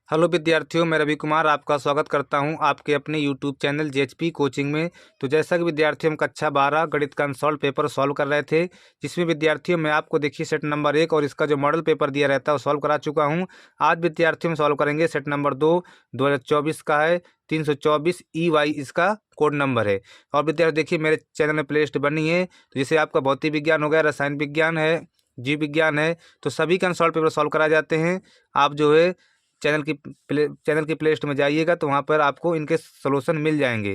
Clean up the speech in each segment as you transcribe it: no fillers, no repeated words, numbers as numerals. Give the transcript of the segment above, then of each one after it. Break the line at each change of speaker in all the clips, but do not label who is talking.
Hello विद्यार्थियों, मैं रवि कुमार आपका स्वागत करता हूं आपके अपने यूट्यूब चैनल जेएचपी कोचिंग में। तो जैसा कि विद्यार्थियों हम कक्षा 12 गणित का अनसॉल्व पेपर सॉल्व कर रहे थे, जिसमें विद्यार्थियों मैं आपको देखिए सेट नंबर 1 और इसका जो मॉडल पेपर दिया रहता है वो सॉल्व करा चुका हूं। आज विद्यार्थियों में सॉल्व करेंगे सेट नंबर 2 2024 का है। 324 EY इसका कोड नंबर है। और विद्यार्थी देखिए मेरे चैनल में प्ले लिस्ट बनी है, तो जैसे आपका भौतिक विज्ञान हो गया, रसायन विज्ञान है, जीव विज्ञान है, तो सभी के अनसॉल्व पेपर सॉल्व कराए जाते हैं। आप जो है चैनल की प्ले लिस्ट में जाइएगा तो वहाँ पर आपको इनके सोल्यूशन मिल जाएंगे।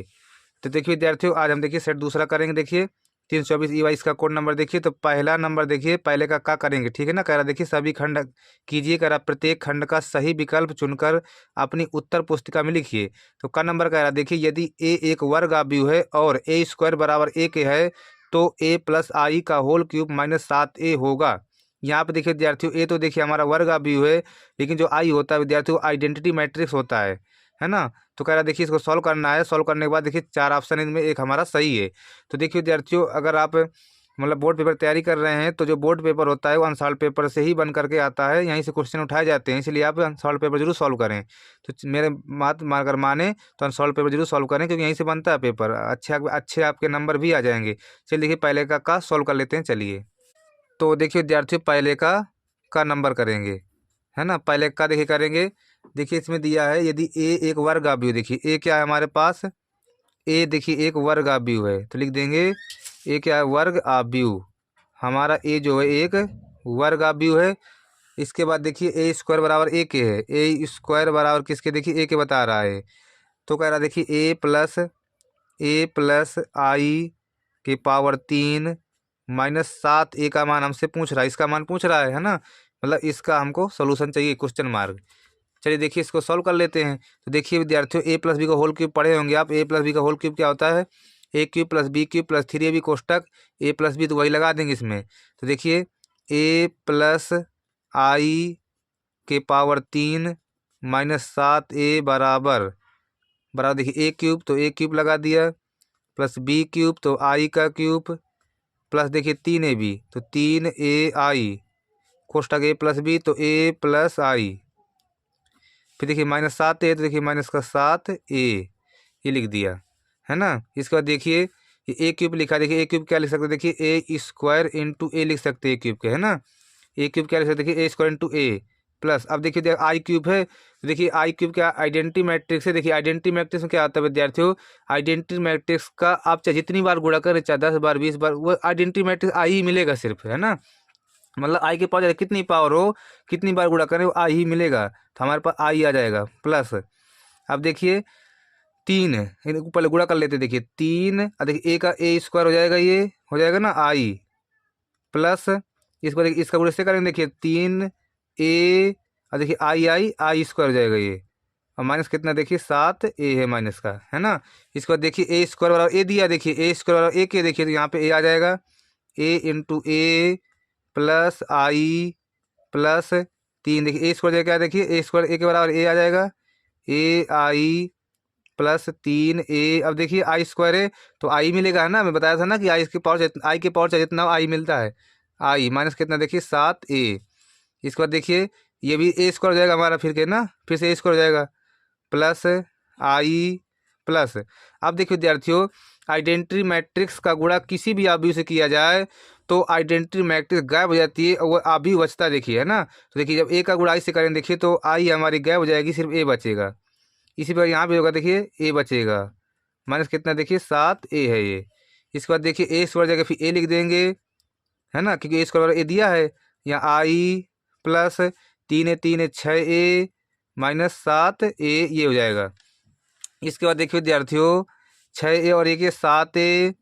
तो देखिए विद्यार्थियों, आज हम देखिए सेट दूसरा करेंगे। देखिए 324 EY इसका कोड नंबर देखिए। तो पहला नंबर देखिए, पहले का क्या करेंगे, ठीक है ना। कह रहा देखिए सभी खंड कीजिए, कह रहा प्रत्येक खंड का सही विकल्प चुनकर अपनी उत्तर पुस्तिका में लिखिए। तो का नंबर कह रहा देखिए, यदि ए एक वर्ग आव्यूह है और ए स्क्वायर बराबर ए के है तो ए प्लस आई का होल क्यूब माइनस 7a होगा। यहाँ पे देखिए विद्यार्थियों, ए तो देखिए हमारा वर्ग आव्यूह है, लेकिन जो आई होता है विद्यार्थियों आइडेंटिटी मैट्रिक्स होता है ना। तो कह रहा देखिए इसको सॉल्व करना है। सॉल्व करने के बाद देखिए 4 ऑप्शन इनमें एक हमारा सही है। तो देखिए विद्यार्थियों, अगर आप मतलब बोर्ड पेपर तैयारी कर रहे हैं तो जो बोर्ड पेपर होता है वो अनसॉल्व पेपर से ही बन करके आता है, यहीं से क्वेश्चन उठाए जाते हैं, इसलिए आप अनसॉल्व पेपर जरूर सॉल्व करें। तो मेरे बात अगर माने तो अनसॉल्व पेपर जरूर सॉल्व करें, क्योंकि यहीं से बनता है पेपर। अच्छे आपके नंबर भी आ जाएंगे। चलिए देखिए पहले का सॉल्व कर लेते हैं। चलिए तो देखिए विद्यार्थियों, पहले का नंबर करेंगे, है ना। पहले का देखिए करेंगे। देखिए इसमें दिया है यदि ए एक वर्ग आव्यूह, देखिए ए क्या है हमारे पास, ए देखिए एक वर्ग आव्यूह है, तो लिख देंगे ए क्या है, वर्ग आव्यूह। हमारा ए जो है एक वर्ग आव्यूह है। इसके बाद देखिए ए स्क्वायर बराबर ए के है। ए स्क्वायर बराबर किसके, देखिए ए के बता रहा है। तो कह रहा देखिए ए प्लस आई के पावर 3 माइनस 7a का मान हमसे पूछ रहा है, इसका मान पूछ रहा है ना। मतलब इसका हमको सोल्यूशन चाहिए, क्वेश्चन मार्क। चलिए देखिए इसको सॉल्व कर लेते हैं। तो देखिए विद्यार्थियों, ए प्लस बी का होल क्यूब पढ़े होंगे आप। ए प्लस बी का होल क्यूब क्या होता है, A cube plus B cube plus 3ab कोष्टक ए प्लस बी, तो वही लगा देंगे इसमें। तो देखिए ए प्लस आई के पावर 3 माइनस 7a बराबर बराबर देखिए ए क्यूब, तो ए क्यूब लगा दिया, प्लस बी क्यूब तो आई का क्यूब, प्लस देखिए 3ab तो 3ai कोष्टक ए प्लस बी तो ए प्लस आई। फिर देखिए माइनस 7a तो देखिए माइनस का 7a ये लिख दिया, है ना। इसके बाद देखिए ए क्यूब लिखा, देखिए ए क्यूब क्या लिख सकते हैं, देखिए ए स्क्वायर इंटू ए लिख सकते हैं ए क्यूब के, है ना। ए क्यूब क्या लिख सकते हैं, देखिए ए स्क्वायर इंटू ए प्लस, अब देखिए आई क्यूब है, तो देखिए आई क्यूब क्या आइडेंटिटी मैट्रिक्स है। देखिए आइडेंटिटी मैट्रिक्स में क्या आता है विद्यार्थियों, आइडेंटिटी मैट्रिक्स का आप चाहे जितनी बार गुणा करें, चाहे 10 बार 20 बार, वो आइडेंटिटी मैट्रिक्स आई ही मिलेगा सिर्फ, है ना। मतलब आई के पावर कितनी पावर हो, कितनी बार गुणा करें वो आई ही मिलेगा, तो हमारे पास आई आ जाएगा प्लस। अब देखिए 3 इनको पहले गुणा कर लेते हैं। देखिए 3 और देखिए ए का ए स्क्वायर हो जाएगा, ये हो जाएगा ना आई प्लस, इसको देखिए इसका गुणा से करेंगे, देखिए 3a और देखिए आई स्क्वायर हो जाएगा ये, और माइनस कितना देखिए 7a है माइनस का, है ना। इसके बाद देखिए ए स्क्वायर बराबर ए दिया, देखिए ए स्क्वायर बराबर ए के, देखिए तो यहाँ पे ए आ जाएगा, ए इंटू ए प्लस आई प्लस 3, देखिए ए स्क्वायर जाएगा, देखिए ए स्क्वायर ए के बराबर ए आ जाएगा, ए आई प्लस 3a। अब देखिए आई स्क्वायर है तो आई मिलेगा, है ना। मैं बताया था ना कि आई के पावर चाहे जितना आई मिलता है, आई माइनस कितना देखिए 7a। इसके बाद देखिए ये भी ए स्क्वायर हो जाएगा हमारा, फिर के ना फिर से ए स्क्वायर हो जाएगा प्लस आई प्लस। अब देखिए विद्यार्थियों, आइडेंटिटी मैट्रिक्स का गुणा किसी भी आव्यूह से किया जाए तो आइडेंटिटी मैट्रिक्स गायब हो जाती है और वो आव्यूह बचता है, देखिए, है ना। तो देखिए जब ए का गुणा आई से करें, देखिए तो आई हमारी गायब हो जाएगी, सिर्फ ए बचेगा। इसी प्रकार यहाँ भी होगा, देखिए ए बचेगा, माइनस कितना देखिए 7a है ये। इसके बाद देखिए ए स्क्वायर जगह फिर ए लिख देंगे, है ना, क्योंकि ए स्क्वायर ए दिया है। यहाँ आई प्लस 3 6a माइनस 7a ये हो जाएगा। इसके बाद देखिए विद्यार्थियों 6a और 1 7a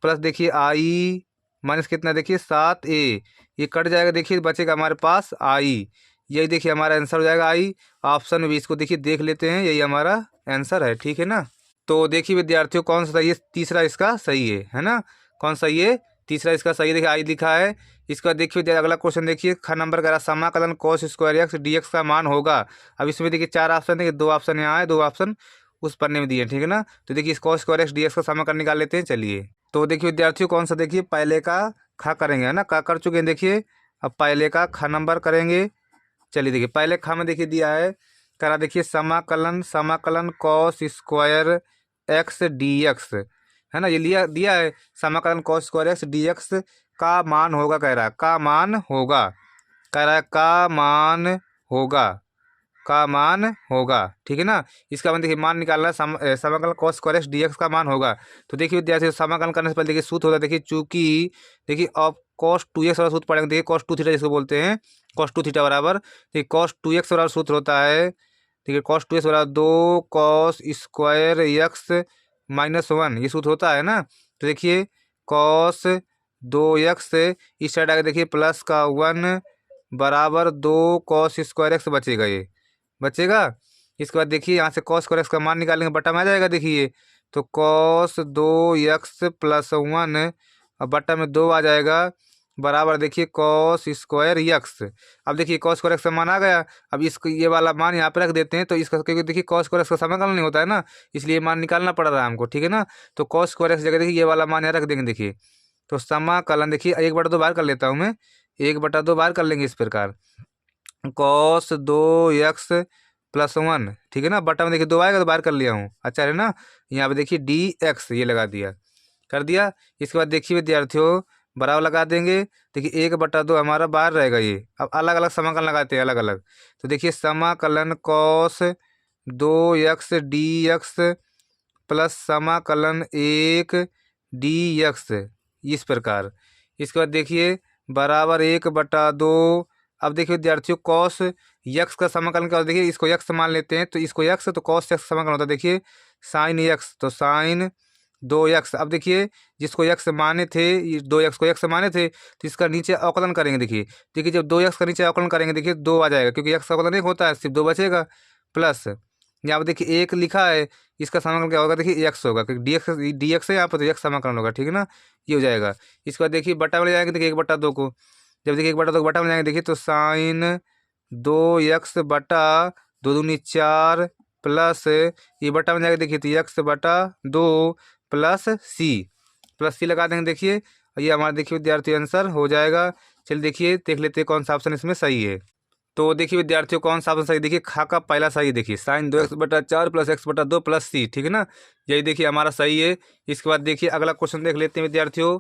प्लस देखिए आई माइनस कितना देखिए 7a, ये कट जाएगा, देखिए बचेगा हमारे पास आई। यही देखिए हमारा आंसर हो जाएगा आई। ऑप्शन में भी इसको देखिए देख लेते हैं, यही हमारा आंसर है, ठीक है ना। तो देखिए विद्यार्थियों कौन सा सही है, तीसरा इसका सही है ना। कौन सही है, तीसरा इसका सही है, देखिए आई लिखा है। इसका देखिए अगला क्वेश्चन देखिए, ख नंबर का समाकलन cos स्क्वायर एक्स डी का मान होगा। अब इसमें देखिए 4 ऑप्शन देखिए, 2 ऑप्शन यहाँ है, 2 ऑप्शन उस पन्ने में दिए, ठीक है ना। तो देखिए इस cos स्क्वायर एक्स डी का समाकलन निकाल लेते हैं। चलिए तो देखिए विद्यार्थियों कौन सा, देखिए पहले का खा करेंगे, है ना, का कर चुके हैं। देखिए अब पहले का ख नंबर करेंगे। चलिए देखिए पहले खा में देखिए दिया है करा देखिए समाकलन समाकलन cos square x D x, है ना, ये लिया दिया है समाकलन cos square x D x का मान होगा, कह रहा है का मान होगा, कह रहा है का मान होगा, का मान होगा, ठीक है ना। इसका मान देखिए मान निकालना है, समाकलन cos square x D x का मान होगा। तो देखिए विद्यार्थी समाकलन करने से पहले देखिए सूत्र होता है, देखिए चूंकि देखिए अब cos 2x वाला सूत्र पढ़ेंगे, देखिए cos 2 थीटा जिसको बोलते हैं, cos 2 थीटा बराबर देखिए cos 2x वाला सूत्र होता है, देखिए cos 2x बराबर 2 cos स्क्वायर एक्स माइनस 1, ये सूत्र होता है ना। तो देखिए cos 2x इस साइड आगे देखिए प्लस का 1 बराबर 2 cos स्क्वायर एक्स बचेगा, ये बचेगा। इसके बाद देखिए यहाँ से cos स्क्वायर एक्स का मान निकालेंगे, बटा में आ जाएगा, देखिए तो cos 2x प्लस 1 और बटा में 2 आ जाएगा बराबर देखिए cos स्क्वायर एक्स। अब देखिए cos स्क्वायर एक्स का मान आ गया, अब इसको ये वाला मान यहाँ पे रख देते हैं, तो इसका क्योंकि देखिए cos स्क्वायर एक्स का समाकलन नहीं होता है ना, इसलिए मान निकालना पड़ रहा है हमको, ठीक है ना। तो cos स्क्वायर एक्स जगह देखिए ये वाला मान यहाँ रख देंगे, देखिए तो समाकलन देखिए 1/2 बार कर लेता हूँ मैं, 1/2 बार कर लेंगे इस प्रकार, cos 2x प्लस 1, ठीक है ना, बटा में देखिए 2 आएगा तो बाहर कर लिया हूँ, अच्छा है ना। यहाँ पे देखिए dx ये लगा दिया, कर दिया। इसके बाद देखिए विद्यार्थियों बराबर लगा देंगे, देखिए 1/2 हमारा बाहर रहेगा ये। अब अलग अलग समाकलन लगाते हैं, अलग अलग, तो देखिए समाकलन cos 2x dx प्लस समाकलन 1 dx, इस प्रकार। इसके बाद देखिए बराबर 1/2। अब देखिए विद्यार्थियों cos यक्स का समाकलन क्या होता है, देखिए इसको यक्स मान लेते हैं, तो इसको यक्स तो cos यक्स समाकलन होता है, देखिए साइन यक्स तो साइन 2x। अब देखिए जिसको यक्स माने थे, 2x को यक्स माने थे, तो इसका नीचे अवकलन करेंगे, देखिए देखिए जब 2x का नीचे अवकलन करेंगे देखिए 2 आ जाएगा, क्योंकि यक्स का अवकलन 1 होता है, सिर्फ 2 बचेगा। प्लस यहाँ पर देखिए 1 लिखा है, इसका समाकलन क्या होगा, देखिए एक्स होगा, क्योंकि डी एक्स है यहाँ पर, तो एक्स समाकलन होगा, ठीक है ना, ये हो जाएगा। इसके बाद देखिए बटा में जाएंगे, देखिए 1/2 को, जब देखिए 1/2 बटा में जाएंगे देखिए तो साइन 2x बटा 2 दूनी 4 प्लस ये बटा में जाएगा देखिए तो x/2 प्लस सी लगा देंगे, देखिए ये हमारा देखिए विद्यार्थी आंसर हो जाएगा। चलिए देखिए देख लेते हैं कौन सा ऑप्शन इसमें सही है। तो देखिए विद्यार्थियों कौन सा ऑप्शन सही, देखिए खा का पहला सही, देखिए sign 2x/4 plus x/2 plus सी, ठीक है ना, यही देखिए हमारा सही है। इसके बाद देखिए अगला क्वेश्चन देख लेते हैं विद्यार्थियों।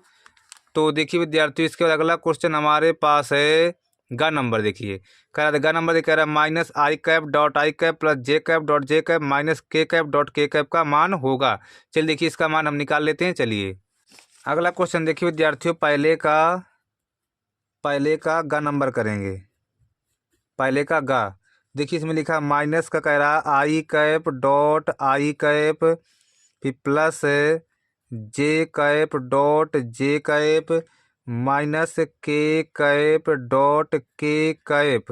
तो देखिए विद्यार्थियों इसके बाद अगला क्वेश्चन हमारे पास है गा नंबर, देखिए कह रहा था गा नंबर कह रहा है minus I cap dot I cap plus J cap dot J cap minus K cap dot K cap का मान होगा। चलिए देखिए इसका मान हम निकाल लेते हैं। चलिए अगला क्वेश्चन देखिए विद्यार्थियों, पहले का गा नंबर करेंगे, पहले का गा देखिए इसमें लिखा माइनस का कह रहा है I cap dot I cap, फिर plus J cap dot J cap minus K cap dot K cap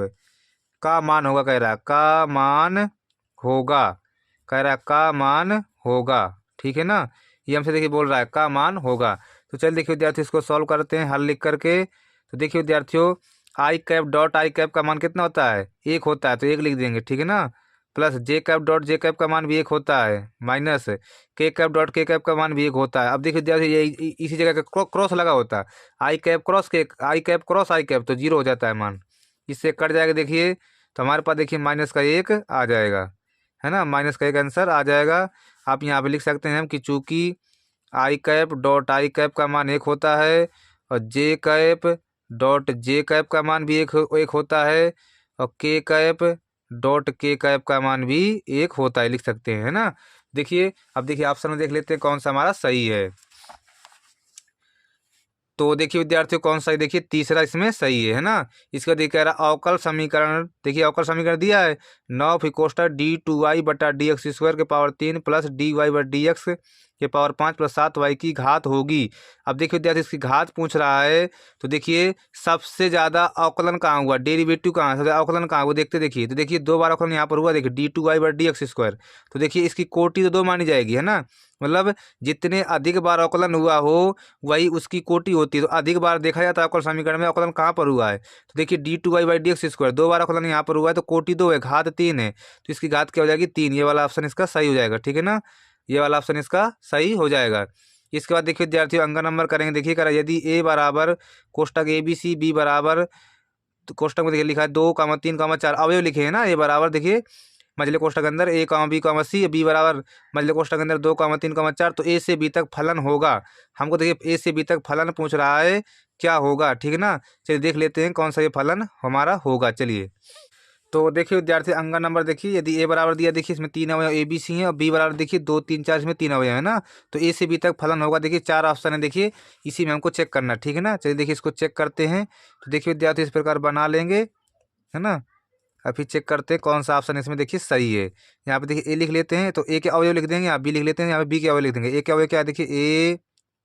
का मान होगा, कह रहा है का मान होगा, कह रहा है का मान होगा, ठीक है ना, ये हमसे देखिए बोल रहा है का मान होगा। तो चलिए देखिए विद्यार्थी इसको सॉल्व करते हैं हल लिख करके। तो देखिए विद्यार्थियों आई कैप डॉट आई कैप का मान कितना होता है, 1 होता है, तो 1 लिख देंगे, ठीक है ना। Plus J cap dot J cap का मान भी 1 होता है, minus K cap dot K cap का मान भी 1 होता है। अब देखिए विद्यार्थी ये इसी जगह का क्रॉस लगा होता है, आई कैप क्रॉस के आई कैप क्रॉस आई कैप, तो 0 हो जाता है मान, इससे कट जाएगा देखिए, तो हमारे पास देखिए माइनस का 1 आ जाएगा, है ना, माइनस का 1 आंसर आ जाएगा। आप यहाँ पे लिख सकते हैं हम कि चूँकि आई कैप डॉट आई कैप का मान 1 होता है और जे कैप डॉट जे कैप का मान भी एक होता है और के कैप डॉट के कैप का मान भी 1 होता है, लिख सकते हैं, है ना। देखिए अब देखिए ऑप्शन में देख लेते हैं कौन सा हमारा सही है। तो देखिए विद्यार्थियों कौन सा है, देखिए तीसरा इसमें सही है ना। इसका देखिए कह रहा अवकल समीकरण, देखिए अवकल समीकरण दिया है 9 फिकोस्टा d2y बटा dx स्क्वायर के पावर 3 प्लस dy बटा dx के पावर 5 प्लस 7y की घात होगी। अब देखिए विद्यार्थी इसकी घात पूछ रहा है, तो देखिए सबसे ज़्यादा अवकलन कहाँ हुआ, डेरिवेटिव कहाँ, सबसे अवकलन कहाँ, वो देखते देखिए। तो देखिए 2 बार अवकलन यहाँ पर हुआ, देखिए d2y बटा dx स्क्वायर, तो देखिए इसकी कोटि तो 2 मानी जाएगी, है ना, मतलब जितने अधिक बार अवकलन हुआ हो वही उसकी कोटि होती है। तो अधिक बार देखा जाता है अवकल समीकरण में अवकलन कहाँ पर हुआ है, तो देखिए d2y by D x square 2 बार अवकलन यहाँ पर हुआ है, तो कोटि 2 है, घात 3 है, तो इसकी घात क्या हो जाएगी 3, ये वाला ऑप्शन इसका सही हो जाएगा, ठीक है ना, ये वाला ऑप्शन इसका सही हो जाएगा। इसके बाद देखिए विद्यार्थियों अंक नंबर करेंगे, देखिए करा यदि ए बराबर कोष्टक ABC बी बराबर, तो कोष्टक में देखिए लिखा है 2, 3, 4 अवयव लिखे हैं ना, ए बराबर देखिए मझले कोष्ठक के अंदर a, b बराबर मझले कोष्ठक के अंदर 2, 3, 4, तो a से b तक फलन होगा। हमको देखिए a से b तक फलन पूछ रहा है, क्या होगा, ठीक है ना। चलिए देख लेते हैं कौन सा ये फलन हमारा होगा। चलिए तो देखिए विद्यार्थी अंगा नंबर देखिए, यदि ए बराबर दिया, देखिए इसमें 3 अवयव ए बी सी हैं, और बी बराबर देखिए 2, 3, 4, इसमें 3 अवयव है ना, तो ए से बी तक फलन होगा। देखिए 4 ऑप्शन है, देखिए इसी में हमको चेक करना, ठीक है ना। चलिए देखिए इसको चेक करते हैं। तो देखिए विद्यार्थी इस प्रकार बना लेंगे, है ना। अब फिर चेक करते हैं कौन सा ऑप्शन इसमें देखिए सही है। यहाँ पे देखिए ए लिख लेते हैं, तो ए के अवयव लिख देंगे, यहाँ बी लिख लेते हैं, यहाँ पे बी के अवयव लिख देंगे। ए के अवयव क्या है, देखिए ए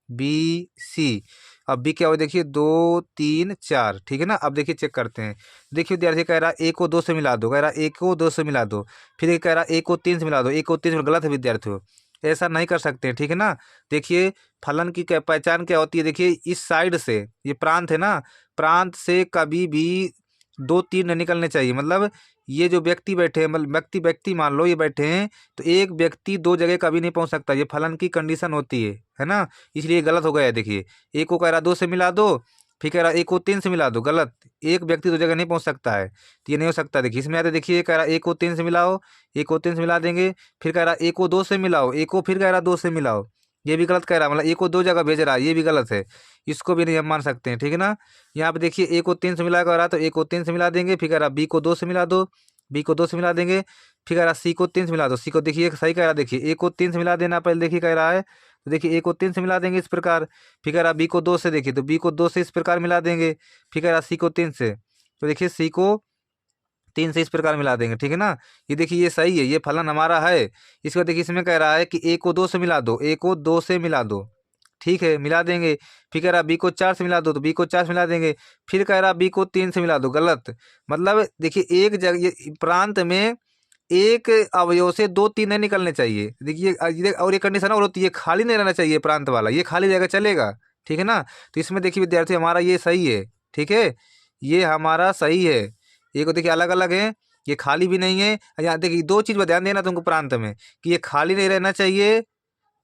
बी सी। अब बी के अवयव देखिए 2, 3, 4, ठीक है ना। अब देखिए चेक करते हैं। देखिए विद्यार्थी कह रहा है ए को 2 से मिला दो, कह रहा है ए को 2 से मिला दो, फिर ये कह रहा है ए को 3 से मिला दो। ए को 3 से गलत है विद्यार्थियों, ऐसा नहीं कर सकते हैं, ठीक है ना। देखिए फलन की क्या पहचान क्या होती है, देखिए इस साइड से, ये प्रांत है ना, प्रांत से कभी भी 2, 3 नहीं निकलने चाहिए। मतलब ये जो व्यक्ति बैठे हैं, मतलब व्यक्ति मान लो ये बैठे हैं, तो एक व्यक्ति 2 जगह कभी नहीं पहुंच सकता, ये फलन की कंडीशन होती है ना। इसलिए गलत हो गया है। देखिए एक को कह रहा 2 से मिला दो, फिर कह रहा एक को 3 से मिला दो, गलत। एक व्यक्ति 2 जगह नहीं पहुंच सकता है, तो ये नहीं हो सकता। देखिए इसमें आते, देखिए कह रहा एक को 3 से मिलाओ, एक को 3 से मिला देंगे, फिर कह रहा एक को 2 से मिलाओ, एक को फिर कह रहा 2 से मिलाओ, ये भी गलत कह रहा है। मतलब एक को 2 जगह भेज रहा है, ये भी गलत है, इसको भी नहीं हम मान सकते हैं, ठीक है ना। यहाँ पे देखिए ए को 3 से मिला कर रहा, तो ए को 3 से मिला देंगे, फिर कह रहा बी को 2 से मिला दो, बी को 2 से मिला देंगे, फिर कह रहा सी को 3 से मिला दो, सी को देखिए सही कह रहा, देखिए ए को 3 से मिला देना पहले, देखिए कह रहा है, तो देखिए ए को 3 से मिला देंगे इस प्रकार, फिर कह रहा बी को 2 से, देखिए तो बी को 2 से इस प्रकार मिला देंगे, फिर कह रहा सी को 3 से, तो देखिए सी को 3 से इस प्रकार मिला देंगे, ठीक है ना। ये देखिए ये सही है, ये फलन हमारा है। इसको देखिए इसमें कह रहा है कि ए को 2 से मिला दो, ए को 2 से मिला दो, ठीक है मिला देंगे, फिर कह रहा बी को 4 से मिला दो, तो बी को 4 से मिला देंगे, फिर कह रहा बी को 3 से मिला दो, गलत। मतलब देखिए एक जगह प्रांत में एक अवयव से 2, 3 नहीं निकलने चाहिए। देखिए और ये कंडीशन और होती है, खाली नहीं रहना चाहिए प्रांत वाला, ये खाली जगह चलेगा, ठीक है ना। तो इसमें देखिए विद्यार्थी हमारा ये सही है, ठीक है, ये हमारा सही है। ये को देखिए अलग अलग है, ये खाली भी नहीं है। यहाँ देखिए 2 चीज़ पर ध्यान देना तुमको प्रांत में, कि ये खाली नहीं रहना चाहिए,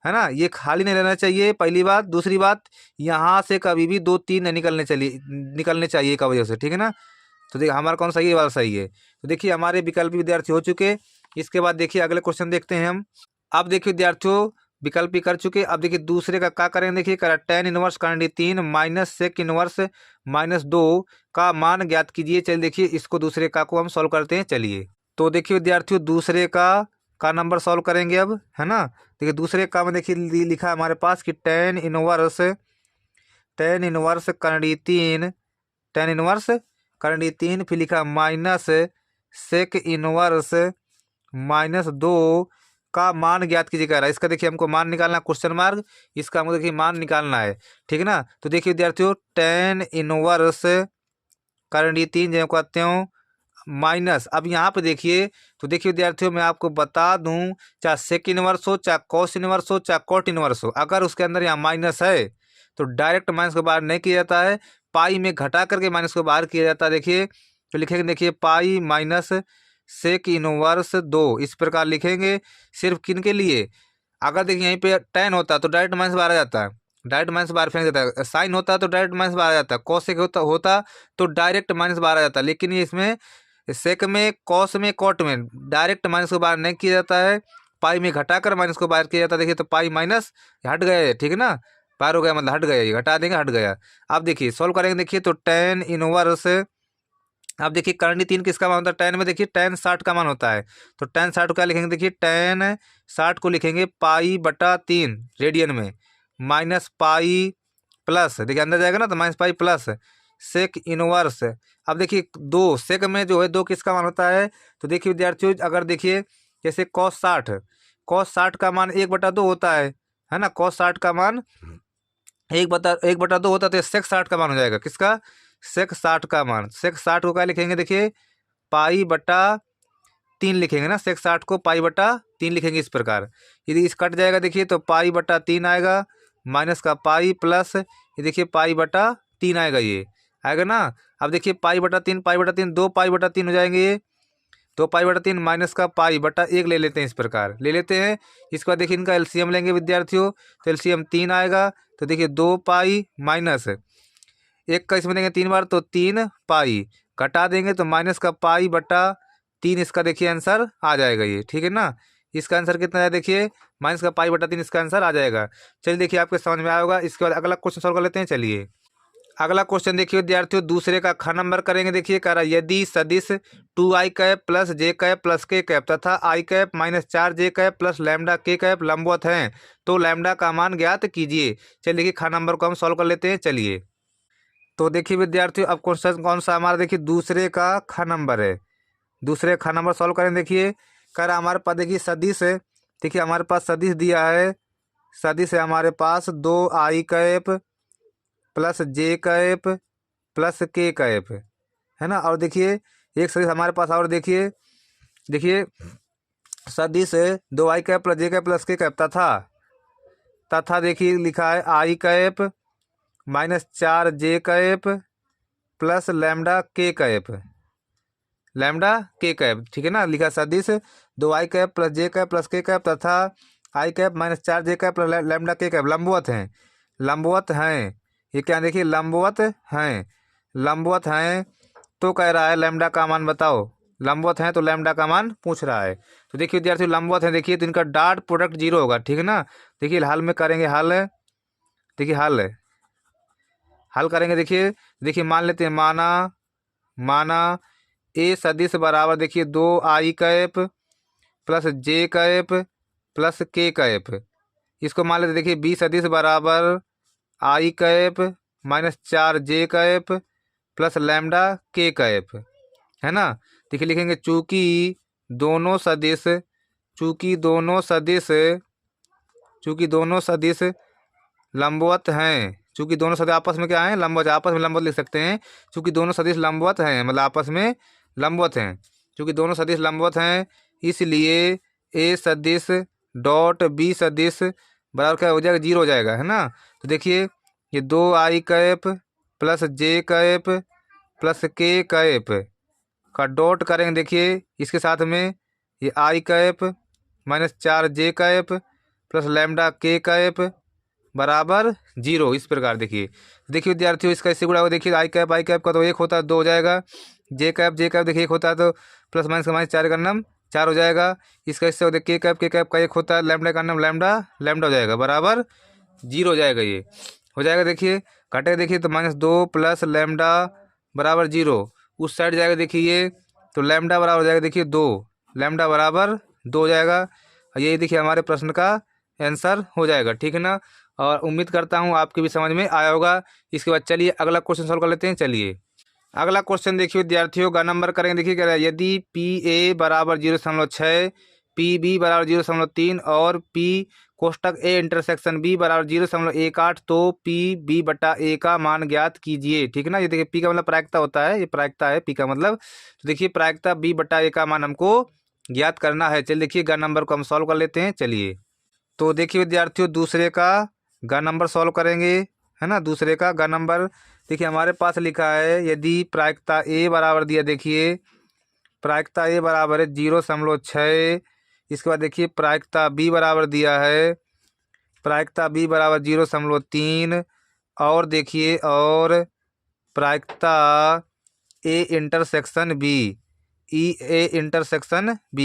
है ना, ये खाली नहीं रहना चाहिए, पहली बात। दूसरी बात, यहाँ से कभी भी 2, 3 नहीं निकलने चाहिए एक अवयव से, ठीक है ना। तो देखिए हमारा कौन सही है, ये वाला सही है। तो देखिए हमारे विकल्पी विद्यार्थी हो चुके। इसके बाद देखिए अगले क्वेश्चन देखते हैं हम। अब देखिए विद्यार्थियों विकल्पी कर चुके, अब देखिए दूसरे का क्या करेंगे, देखिए करा tan इनवर्स करंडी 3 माइनस सेक इनवर्स -2 का मान ज्ञात कीजिए। चलिए देखिए इसको दूसरे का को हम सॉल्व करते हैं। चलिए तो देखिए विद्यार्थियों दूसरे का नंबर सॉल्व करेंगे अब, है ना। देखिए दूसरे का में देखिए लिखा है हमारे पास कि tan इनवर्स करंडी 3, tan इनवर्स करंडी 3, फिर लिखा माइनस सेक इनवर्स -2 का मान ज्ञात कीजिए कह रहा है। इसका देखिए हमको मान निकालना, क्वेश्चन मार्क, इसका हमको देखिए मान निकालना है, ठीक है ना। तो देखिए विद्यार्थियों tan इनवर्स करंडी 3 जो कहते हो माइनस, अब यहाँ पे देखिए, तो देखिए विद्यार्थियों मैं आपको बता दूं, चाहे सेक इनवर्स हो, चाहे कॉस इनवर्स हो, चाहे कॉट इनवर्स हो, अगर उसके अंदर यहाँ माइनस है तो डायरेक्ट माइनस को बाहर नहीं किया जाता है, पाई में घटा करके माइनस को बाहर किया जाता है। देखिए तो लिखेंगे, देखिए पाई माइनस सेक इनवर्स 2, इस प्रकार लिखेंगे। सिर्फ किन के लिए, अगर देखिए यहीं पे tan होता तो डायरेक्ट माइनस बाहर आ जाता है, डायरेक्ट माइनस बाहर फेंक देता है। साइन होता तो डायरेक्ट माइनस बाहर आ जाता है, कॉसेक होता तो डायरेक्ट माइनस बाहर आ जाता है। लेकिन ये इसमें सेक में, कॉस में, कॉट में डायरेक्ट माइनस को बाहर नहीं किया जाता है, पाई में घटाकर माइनस को बाहर किया जाता है। देखिए तो पाई माइनस हट गए, ठीक है ना, बाहर हो गया, मतलब हट गया, ये घटा देंगे हट गया। अब देखिए सॉल्व करेंगे, देखिए तो tan इनवर्स, अब देखिए करंडी 3 किसका मान होता है, tan में देखिए tan 60 का मान होता है, तो tan 60 को क्या लिखेंगे, देखिए tan 60 को लिखेंगे π/3 रेडियन में, माइनस पाई प्लस, देखिए अंदर जाएगा ना तो minus pi plus sec inverse. अब देखिए 2 सेक में जो है 2 किसका मान होता है, तो देखिए विद्यार्थियों अगर देखिए जैसे cos 60 का मान 1/2 होता है ना, cos 60 का मान 1/2 होता है, तो सेक 60 का मान हो जाएगा, किसका, सेक 60 का मान। सेक 60 को क्या लिखेंगे, देखिए π/3 लिखेंगे ना, सेक 60 को π/3 लिखेंगे इस प्रकार। यदि इस कट जाएगा देखिए तो π/3 आएगा, माइनस का पाई प्लस, ये देखिए π/3 आएगा, ये आएगा ना। अब देखिए π/3 2 π/3 हो जाएंगे, ये 2 π/3 माइनस का π/1 ले लेते हैं, इस प्रकार ले लेते हैं। इसके बाद देखिए इनका एलसीएम लेंगे विद्यार्थियों, तो एलसीएम 3 आएगा, तो देखिए 2 पाई माइनस 1 का इसमें देंगे 3 बार तो 3 पाई, घटा देंगे तो माइनस का π/3 3 इसका देखिए आंसर आ जाएगा ये, ठीक है ना। इसका आंसर कितना है देखिए माइनस का पाई/3 इसका आंसर आ जाएगा। चलिए देखिए आपके समझ में आया होगा। इसके बाद अगला क्वेश्चन सॉल्व कर लेते हैं। चलिए अगला क्वेश्चन देखिए विद्यार्थियों, दूसरे का ख नंबर करेंगे। देखिए कह रहा है यदि सदिश 2i cap plus J cap plus के कैप तथा आई कैप माइनस 4 जे कैप प्लस लैम्डा के कैप लंबवत हैं तो लैम्डा का मान ज्ञात कीजिए। चलिए देखिए ख नंबर को हम सॉल्व कर लेते हैं। चलिए तो देखिए विद्यार्थियों अब क्वेश्चन कौन सा हमारा देखिए दूसरे का ख नंबर है। दूसरे ख नंबर सॉल्व करें। देखिए कह रहा हमारे पास देखिए सदिश है। देखिए हमारे पास सदिश दिया है। सदिश है हमारे पास 2i cap plus J cap plus के कैप, है ना। और देखिए एक सदिश हमारे पास और देखिए देखिए सदिश है 2i cap plus J cap plus के कैप तथा देखिए लिखा है I cap minus 4 J cap plus lambda के कैप, लैम्डा के कैप, ठीक है ना। लिखा सदिश 2i cap plus J cap plus के कैप तथा आई कैप माइनस 4 जे कैप प्लस लैम्डा के कैप लंबवत हैं। लंबवत हैं ये क्या देखिए लंबवत हैं। लंबवत हैं तो कह रहा है लैम्डा का मान बताओ। लंबवत हैं तो लैम्डा का मान पूछ रहा है। तो देखिए विद्यार्थियों लंबवत हैं देखिए तो इनका डॉट प्रोडक्ट 0 होगा, ठीक है ना। देखिए हल में करेंगे हल। देखिए हल करेंगे। देखिए देखिए मान लेते हैं माना ए सदिश बराबर देखिए 2i cap plus J cap plus के कैप। इसको मान लेते देखिए बी सदिश बराबर आई कैप माइनस 4 जे कैप प्लस लैम्डा के कैप, है ना। देखिए लिखेंगे चूंकि दोनों सदिश लंबवत हैं। चूंकि दोनों सदिश आपस में क्या हैं लंबवत, आपस में लंबवत लिख सकते हैं। चूंकि दोनों सदिश लंबवत हैं मतलब आपस में लंबवत हैं। चूंकि दोनों सदिश लंबवत हैं इसलिए ए सदिश डॉट बी सदिश बराबर क्या हो जाएगा 0 हो जाएगा, है ना। तो देखिए ये 2i cap plus J cap plus के कैप का डॉट करेंगे। देखिए इसके साथ में ये आई कैप माइनस 4 जे कैप प्लस लैम्डा के कैप बराबर 0 इस प्रकार। देखिए विद्यार्थियों इसका इससे गुणा होगा। देखिए आई कैप का तो 1 होता है 2 हो जाएगा। जे कैप देखिए 1 होता है तो प्लस माइनस का माइनस 4 का नाम 4 हो जाएगा। इसका इससे होता है के कैप का 1 होता है लैम्डा का नाम लैम्डा हो जाएगा बराबर 0 हो जाएगा। ये हो जाएगा। देखिए घटेगा देखिए तो -2 प्लस लैम्डा बराबर 0 उस साइड जाएगा। देखिए ये तो लैम्डा बराबर हो जाएगा देखिए 2, लैम्डा बराबर 2 हो जाएगा। यही देखिए हमारे प्रश्न का आंसर हो जाएगा, ठीक है ना। और उम्मीद करता हूँ आपके भी समझ में आया होगा। इसके बाद चलिए अगला क्वेश्चन सॉल्व कर लेते हैं। चलिए अगला क्वेश्चन देखिए विद्यार्थियों का नंबर करेंगे। देखिए कह रहा है यदि PA बराबर 0.6 PB बराबर 0.3 और P कोष्टक A इंटरसेक्शन B बराबर 0.18 तो PB/A का मान ज्ञात कीजिए, ठीक है ना। ये देखिए P का मतलब प्रायिकता होता है, ये प्रायिकता है P का मतलब। तो देखिए प्रायिकता B/A का मान हमको ज्ञात करना है। चलिए देखिए ग नंबर को हम सॉल्व कर लेते हैं। चलिए तो देखिए विद्यार्थियों दूसरे का ग नंबर सॉल्व करेंगे, है ना। दूसरे का ग नंबर देखिए हमारे पास लिखा है यदि प्रायिकता A बराबर दिया। देखिए प्रायिकता A बराबर है 0.6। इसके बाद देखिए प्रायिकता B बराबर दिया है। प्रायिकता B बराबर 0.3 और देखिए और प्रायिकता A इंटरसेक्शन B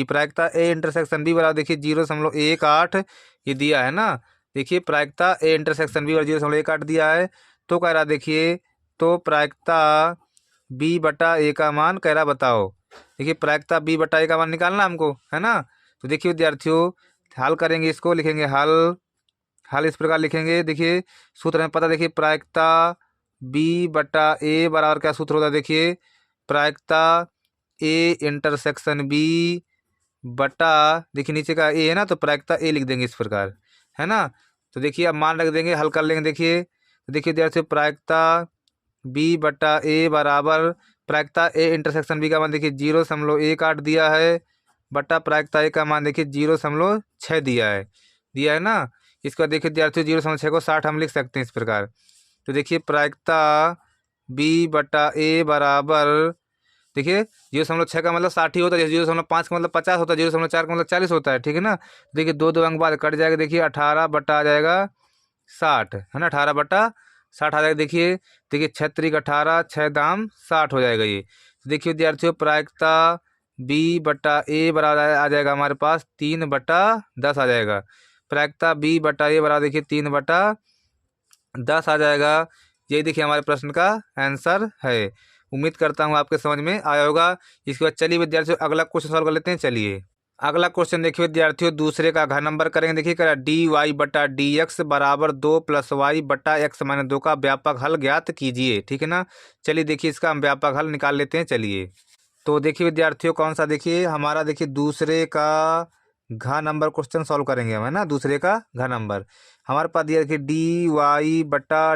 प्रायिकता A इंटरसेक्शन B बराबर देखिए 0.18 ये दिया है ना। देखिए प्रायिकता A इंटरसेक्शन B बराबर 0.18 दिया है। तो कह रहा देखिए तो प्रायिकता B/A का मान कह रहा बताओ। देखिए प्रायिकता B/A का मान निकालना हमको, है ना। तो देखिए विद्यार्थियों हल करेंगे। इसको लिखेंगे हल इस प्रकार लिखेंगे। देखिए सूत्र में पता देखिए प्रायिकता B/A बराबर क्या सूत्र होता है। देखिए प्रायिकता A इंटरसेक्शन B बटा देखिए नीचे का A है ना तो प्रायिकता A लिख देंगे इस प्रकार, है ना। तो देखिए अब मान रख देंगे हल कर लेंगे। देखिए विद्यार्थियों प्रायिकता B/A बराबर प्रायिकता A इंटरसेक्शन B का मान देखिए 0.18 दिया है बटा प्रायिकता A का मान देखिए 0.6 दिया है ना। इसका देखिए विद्यार्थियों 0.6 को 60 हम लिख सकते हैं इस प्रकार। तो देखिए प्रायिकता B/A बराबर देखिए 0.6 का मतलब 60 ही होता है, 0.5 का मतलब 50 होता है, 0.4 का मतलब 40 होता है, ठीक है ना। देखिए 2 अंक बाद कट जाएगा। देखिए 18 बटा आ जाएगा 60, है ना। 18/60 आ जाएगा। देखिए 6 × 18 6 दाम 60 हो जाएगा ये। देखिए विद्यार्थियों प्रायिकता बी बटा ए बराबर आ जाएगा हमारे पास 3/10 आ जाएगा। प्रायिकता बी बटा ए बराबर देखिए 3/10 आ जाएगा। यही देखिए हमारे प्रश्न का आंसर है। उम्मीद करता हूँ आपके समझ में आया होगा। इसके बाद चलिए विद्यार्थियों अगला क्वेश्चन सॉल्व कर लेते हैं। चलिए अगला क्वेश्चन देखिए विद्यार्थियों, दूसरे का घन नंबर करेंगे। देखिए कह रहा डी वाई बटा डी एक्स बराबर 2 + वाई बटा एक्स माइनस 2 का व्यापक हल ज्ञात कीजिए। ठीक है ना। चलिए देखिए इसका हम व्यापक हल निकाल लेते हैं। चलिए तो देखिए विद्यार्थियों कौन सा, देखिए हमारा देखिए दूसरे का घन नंबर क्वेश्चन सॉल्व करेंगे हम, है ना। दूसरे का घन नंबर हमारे पास दिया देखिए डी वाई बटा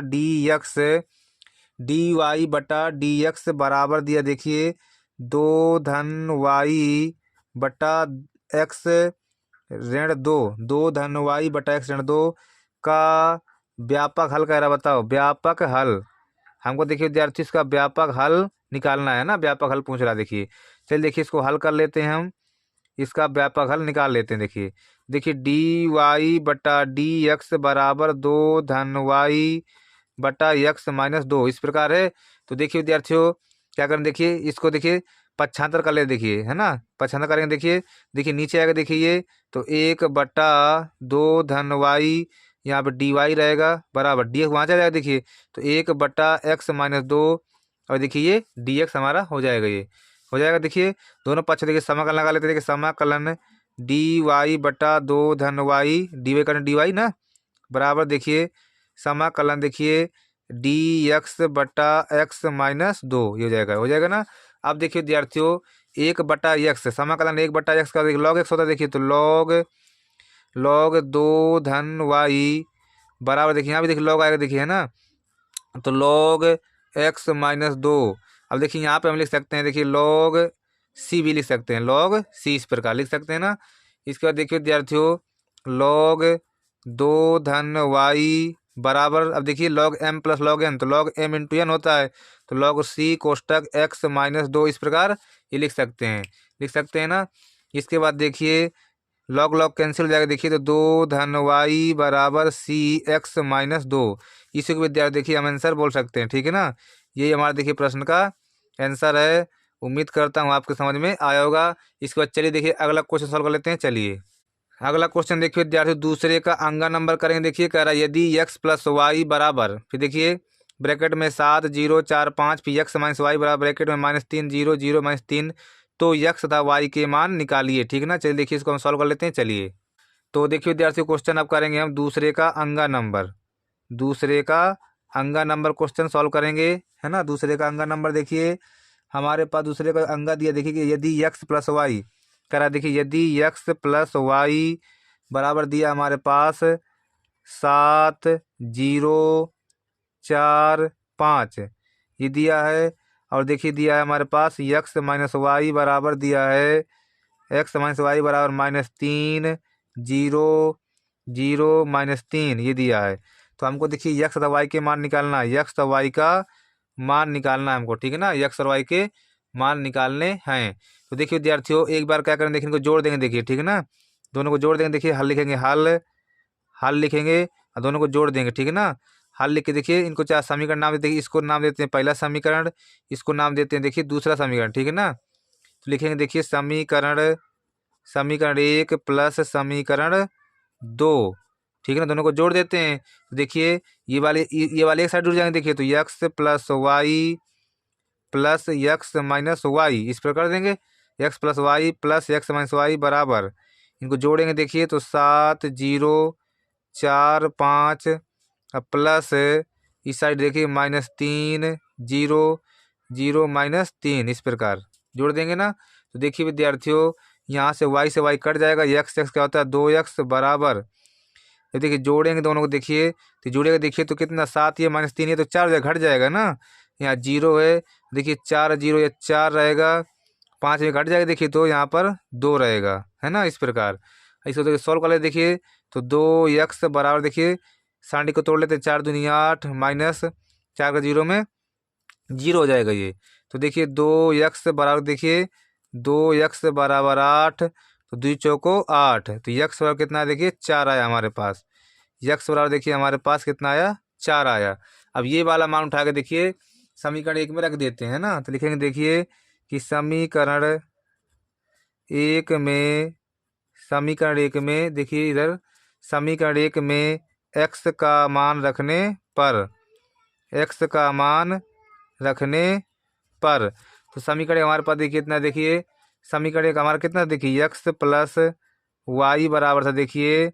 डी एक्स बराबर दिया देखिए 2 धन वाई बटा एक्स ऋण 2 वाई बटा एक्स ऋण 2 का व्यापक हल कह रहा। बताओ व्यापक हल हमको देखिए विद्यार्थी इसका व्यापक हल निकालना है ना। व्यापक हल पूछ रहा है। देखिए चलिए देखिए इसको हल कर लेते हैं हम। इसका व्यापक हल निकाल लेते हैं। देखिए डी वाई बटा डी एक्स बराबर 2 धन वाई बटा एक्स माइनस 2 इस प्रकार है। तो देखिए विद्यार्थियों क्या करें, देखिए इसको देखिए पक्षांतर कर ले। देखिए है ना, पक्षांतर करेंगे। देखिए नीचे आएगा देखिए ये तो 1/2 धन वाई, यहाँ पे डी वाई रहेगा बराबर डी एक्स वहाँ चला जाएगा। देखिए तो 1/x-2 और देखिए ये डी एक्स हमारा हो जाएगा। ये हो जाएगा। देखिए दोनों पक्ष देखिए समाकलन लगा लेते हैं। देखिए समाकलन डी वाई बटा 2 धन वाई डी वाई करना डी वाई ना बराबर देखिए समाकलन देखिए डी एक्स बटा एक्स माइनस 2 ये हो जाएगा ना। अब देखिए विद्यार्थियों 1/x समाकलन 1/x का देखिए log x होता है। देखिए तो log 2 धन वाई बराबर देखिए यहाँ भी देखिए log आएगा। देखिए है ना, तो log x माइनस 2। अब देखिए यहाँ पे हम लिख सकते हैं देखिए log c भी लिख सकते हैं। log c इस प्रकार लिख सकते हैं ना। इसके बाद देखिए विद्यार्थियों log 2 धन वाई बराबर, अब देखिए log m plus log n तो log m इंटू n होता है। तो log c कोष्टक x माइनस 2 इस प्रकार ये लिख सकते हैं ना। इसके बाद देखिए लॉग कैंसिल हो जाएगा। देखिए तो 2 धन वाई बराबर सी एक्स माइनस 2 इसी को विद्यार्थी देखिए हम आंसर बोल सकते हैं। ठीक है ना, यही हमारा देखिए प्रश्न का आंसर है। उम्मीद करता हूँ आपके समझ में आया होगा। इसके बाद चलिए देखिए अगला क्वेश्चन सॉल्व कर लेते हैं। चलिए अगला क्वेश्चन देखिए विद्यार्थी दूसरे का अंगा नंबर करेंगे। देखिए कह रहा है यदि x प्लस वाई बराबर, फिर देखिए ब्रैकेट में 7 0 4 5 फिर x माइनस वाई बराबर ब्रैकेट में -3 0 0 -3 तो यक्स तथा वाई के मान निकालिए। ठीक है ना। चलिए देखिए इसको हम सॉल्व कर लेते हैं। चलिए तो देखिए विद्यार्थी क्वेश्चन अब करेंगे हम दूसरे का अंगा नंबर क्वेश्चन सॉल्व करेंगे, है ना। दूसरे का अंगा नंबर देखिए हमारे पास दूसरे का अंगा दिया देखिए कि यदि x प्लस वाई करा। देखिए यदि x प्लस वाई बराबर दिया हमारे पास 7 0 4 5 ये दिया है। और देखिए दिया है हमारे पास x माइनस वाई बराबर दिया है x माइनस वाई बराबर -3 0 0 -3 ये दिया है। तो हमको देखिए x तथा y के मान निकालना है। x तथा y का मान निकालना है हमको। ठीक है ना, x और y के मान निकालने हैं। तो देखिए विद्यार्थियों एक बार क्या करें, देखिए इनको जोड़ देंगे। देखिए ठीक है ना, दोनों को जोड़ देंगे। देखिए हल लिखेंगे, हल लिखेंगे और दोनों को जोड़ देंगे। ठीक है ना, हल लिख के देखिए इनको चार समीकरण नाम देते हैं। इसको नाम देते हैं पहला समीकरण, इसको नाम देते हैं देखिए दूसरा समीकरण। ठीक है ना, तो लिखेंगे देखिए समीकरण 1 प्लस समीकरण 2। ठीक है ना, दोनों को जोड़ देते हैं। तो देखिए ये वाले एक साइड जुड़ जाएंगे। देखिए तो x plus y plus x minus y इस पर कर देंगे। x plus y plus x minus y बराबर इनको जोड़ेंगे। देखिए तो 7 0 4 5 प्लस इस साइड देखिए -3 0 0 -3 इस प्रकार जोड़ देंगे ना। तो देखिए विद्यार्थियों यहाँ से y कट जाएगा। x क्या होता है 2x बराबर, ये देखिए जोड़ेंगे दोनों को। देखिए तो जोड़ेगा देखिए तो कितना 7 ये -3 ये तो 4 घट जाएगा ना। यहाँ 0 है देखिए 4 0 ये 4 रहेगा, 5 में घट जाएगा देखिए तो यहाँ पर 2 रहेगा, है ना। इस प्रकार इसको देखिए सॉल्व कर ले। देखिए तो 2x बराबर देखिए सांडी को तोड़ लेते 4 दूनी 8 माइनस 4 का 0 में 0 हो जाएगा ये। तो देखिए 2x बराबर देखिए 2x बराबर 8 तो 2 चौको 8 तो x बराबर कितना है देखिए 4 आया हमारे पास। x बराबर देखिए हमारे पास कितना आया 4 आया। अब ये वाला मान उठा के देखिए समीकरण 1 में रख देते हैं ना। तो लिखेंगे देखिए कि समीकरण एक में समीकरण एक में देखिए इधर समीकरण एक में x का मान रखने पर x का मान रखने पर तो समीकरण हमारे पास देखिए इतना देखिए समीकरण एक हमारा कितना देखिए x प्लस वाई बराबर था देखिए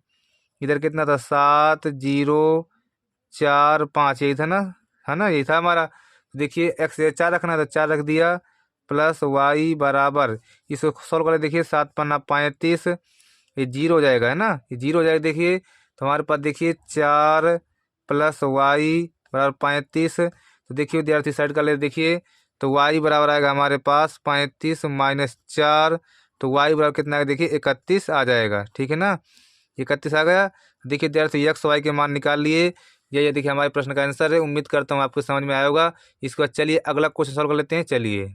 इधर कितना था 7,0,4,5 यही था ना, है ना, यही था हमारा। देखिए x 4 रखना था 4 रख दिया प्लस वाई बराबर इसको सॉल्व करें देखिए 7×5 = 35 ये जीरो हो जाएगा, है ना, ये जीरो हो जाएगा। देखिए तो हमारे पास देखिए 4 प्लस वाई बराबर 35 तो देखिए विद्यार्थी साइड कर ले देखिए तो वाई बराबर आएगा हमारे पास 35 - 4 तो वाई बराबर कितना आएगा देखिए 31 आ जाएगा, ठीक है ना, 31 आ गया। देखिए विद्यार्थी एक्स वाई के मान निकाल लिए, ये देखिए हमारे प्रश्न का आंसर है। उम्मीद करता हूँ आपको समझ में आया होगा। इसके बाद चलिए अगला क्वेश्चन सॉल्व कर लेते हैं। चलिए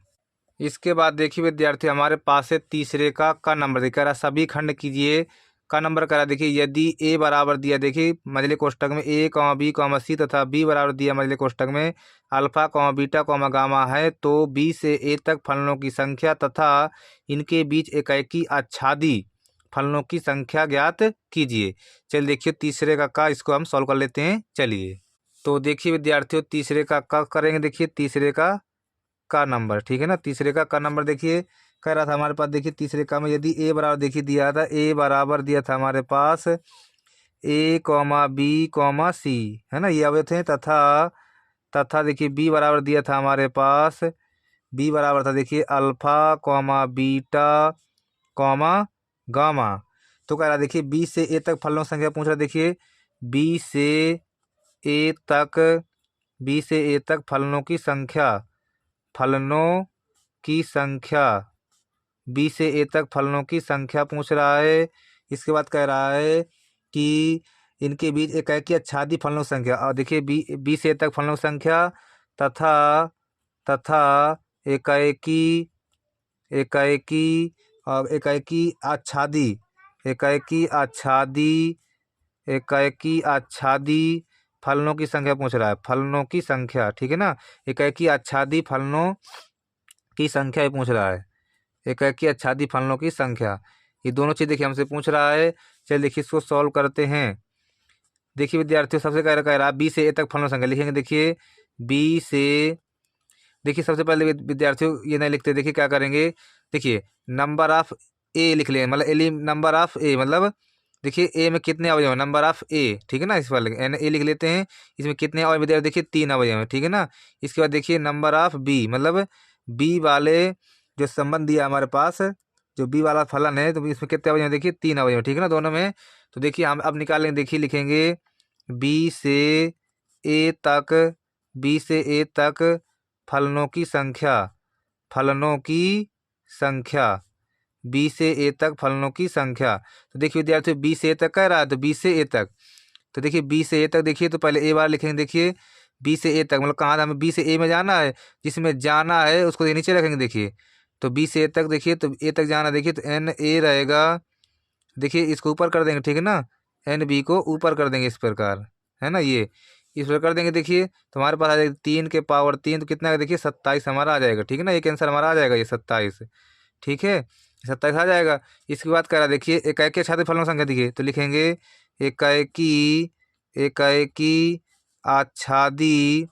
इसके बाद देखिए विद्यार्थी हमारे पास है तीसरे का नंबर दिखा रहा, सभी खंड कीजिए का नंबर करा। देखिए यदि ए बराबर दिया देखिए मझले कोष्टक में ए कॉमा बी कॉमा सी तथा बी बराबर दिया मझले कोष्टक में alpha comma beta comma gamma है तो बी से ए तक फलनों की संख्या तथा इनके बीच एकाएकी आच्छादी फलनों की संख्या ज्ञात कीजिए। चलिए देखिए तीसरे का इसको हम सॉल्व कर लेते हैं। चलिए तो देखिए विद्यार्थियों तीसरे का करेंगे। देखिए तीसरे का नंबर, ठीक है ना, तीसरे का नंबर देखिए कह रहा था हमारे पास देखिए तीसरे का में यदि ए बराबर देखिए दिया था ए बराबर दिया था हमारे पास ए कॉमा बी कॉमा सी, है ना, ये अवयव थे तथा देखिए बी बराबर दिया था हमारे पास बी बराबर था देखिए alpha comma beta comma gamma. तो कह रहा देखिए बी से ए तक फलनों की संख्या पूछ रहा। देखिए बी से ए तक फलनों की संख्या बी से ए तक फलनों की संख्या पूछ रहा है। इसके बाद कह रहा है कि इनके बीच एकाएकी आच्छादी फलनों की संख्या और देखिए बी से ए तक फलनों की संख्या तथा एकाएकी आच्छादी फलनों की संख्या पूछ रहा है, फलनों की संख्या, ठीक है ना, एकाएकी आच्छादी फलनों की संख्या ही पूछ रहा है, एकाएकी आच्छादी फलनों की संख्या, ये दोनों चीज़ देखिए हमसे पूछ रहा है। चलिए देखिए इसको सॉल्व करते हैं। देखिए विद्यार्थियों सबसे कह रहा बी से ए तक फलनों संख्या लिखेंगे। देखिए बी से देखिए सबसे पहले विद्यार्थियों ये नहीं लिखते, देखिए क्या करेंगे, देखिए नंबर ऑफ ए लिख लें, मतलब एली नंबर ऑफ ए, मतलब देखिए ए में कितने अवयव हैं, नंबर ऑफ ए, ठीक है ना, इस वाले ए लिख लेते हैं। इसमें कितने अवयव विद्यार्थी देखिए 3 अवयव हैं, ठीक है ना। इसके बाद देखिए नंबर ऑफ बी, मतलब बी वाले जो संबंध दिया हमारे पास जो बी वाला फलन है तो इसमें कितने अवयव हैं देखिए 3 अवयव, ठीक है ना, दोनों में। तो देखिए हम अब निकालेंगे। देखिए लिखेंगे बी से ए तक फलनों की संख्या बी से ए तक फलनों की संख्या। तो देखिए विद्यार्थियों बी से ए तक कह रहा है तो बी से ए तक, तो देखिए बी से ए तक देखिए तो पहले ए बार लिखेंगे। देखिए बी से ए तक मतलब कहाँ हमें बी से ए में जाना है, जिसमें जाना है उसको नीचे रखेंगे। देखिए तो बी से ए तक देखिए तो ए तक जाना, देखिए तो एन ए रहेगा, देखिए इसको ऊपर कर देंगे, ठीक है ना, एन बी को ऊपर कर देंगे इस प्रकार, है ना, ये इस प्रकार कर देंगे। देखिए तो हमारे पास आ जाएगा 3 के पावर 3 तो कितना है देखिए 27 हमारा आ जाएगा, ठीक है ना, एक आंसर हमारा आ जाएगा ये 27, ठीक है, 27 आ जाएगा। इसके बाद कह रहा देखिए एकाएकी आच्छादित फलनों की संख्या देखिए तो लिखेंगे एकाएकी आच्छादी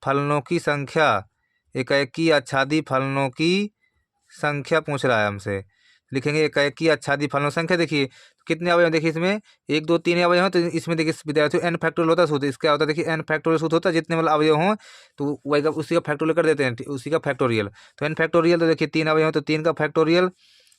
फलनों की संख्या, एकाएकी आच्छादी फलनों की संख्या पूछ रहा है हमसे। लिखेंगे एकाएकी आच्छादी फलनों संख्या। देखिए तो कितने अवयव देखिए इसमें 1 2 3 अवयव हैं तो इसमें देखिए विद्यार्थियों एन फैक्टोरियल होता है सूत्र, इसका होता है देखिए एन फैक्टोरियल सूत्र होता है, जितने मतलब अवयव हों तो वही का उसी का फैक्टोरियल कर देते हैं, उसी का फैक्टोरियल। तो एन फैक्टोरियल तो देखिए 3 अवयव हैं तो 3 का फैक्टोरियल,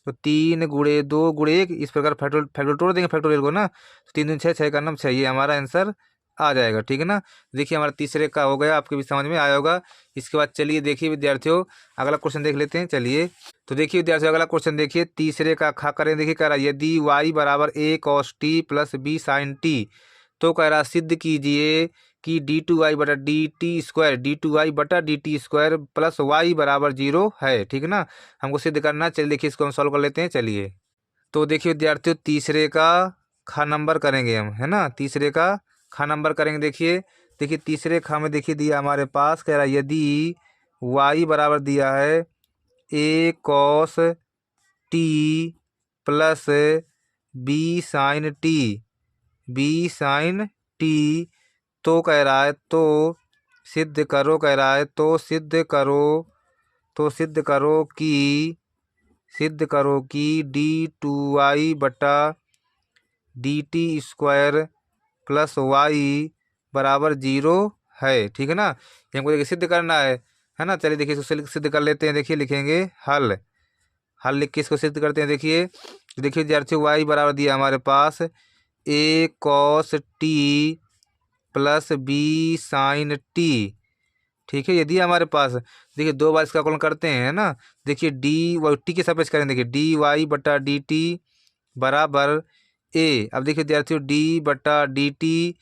तो 3 × 2 × 1 इस प्रकार फैक्टोरियल तोड़ देंगे फैक्टोरियल को ना, तो 3 दूनी 6 6 का 9 6, ये हमारा आंसर आ जाएगा, ठीक है ना। देखिए हमारा तीसरे का हो गया, आपके भी समझ में आया होगा। इसके बाद चलिए देखिए विद्यार्थियों अगला क्वेश्चन देख लेते हैं। चलिए तो देखिए विद्यार्थियों अगला क्वेश्चन देखिए तीसरे का खा करें। देखिए कह रहा यदि y बराबर a cos t plus b sin t तो कह रहा सिद्ध कीजिए कि d2y बटा dt स्क्वायर प्लस y बराबर 0 है, ठीक है ना, हमको सिद्ध करना। चलिए देखिए इसको हम सॉल्व कर लेते हैं। चलिए तो देखिए विद्यार्थियों तीसरे का खा नंबर करेंगे हम, है ना, तीसरे का खा नंबर करेंगे। देखिए तीसरे खा में देखिए दिया हमारे पास कह रहा यदि y बराबर दिया है A cos T plus B sine T, B sine T. तो कह रहा है तो सिद्ध करो, कह रहा है तो सिद्ध करो, तो सिद्ध करो कि डी टू वाई बटा D T square plus y बराबर 0 है। ठीक है ना, ये हमको देखिए सिद्ध करना है ना। चलिए देखिए इसको सिद्ध कर लेते हैं। देखिए लिखेंगे हल, हल लिख के इसको सिद्ध करते हैं। देखिए विद्यार्थियों वाई बराबर दिया हमारे पास A cos T plus B sine T. ठीक है, ये दिया हमारे पास। देखिए दो बार इसका कॉलन करते हैं, है ना। देखिए डी वाई टी के सापेक्ष करें, देखिए डी वाई बटा डी टी बराबर ए। अब देखिए विद्यार्थियों डी बटा D t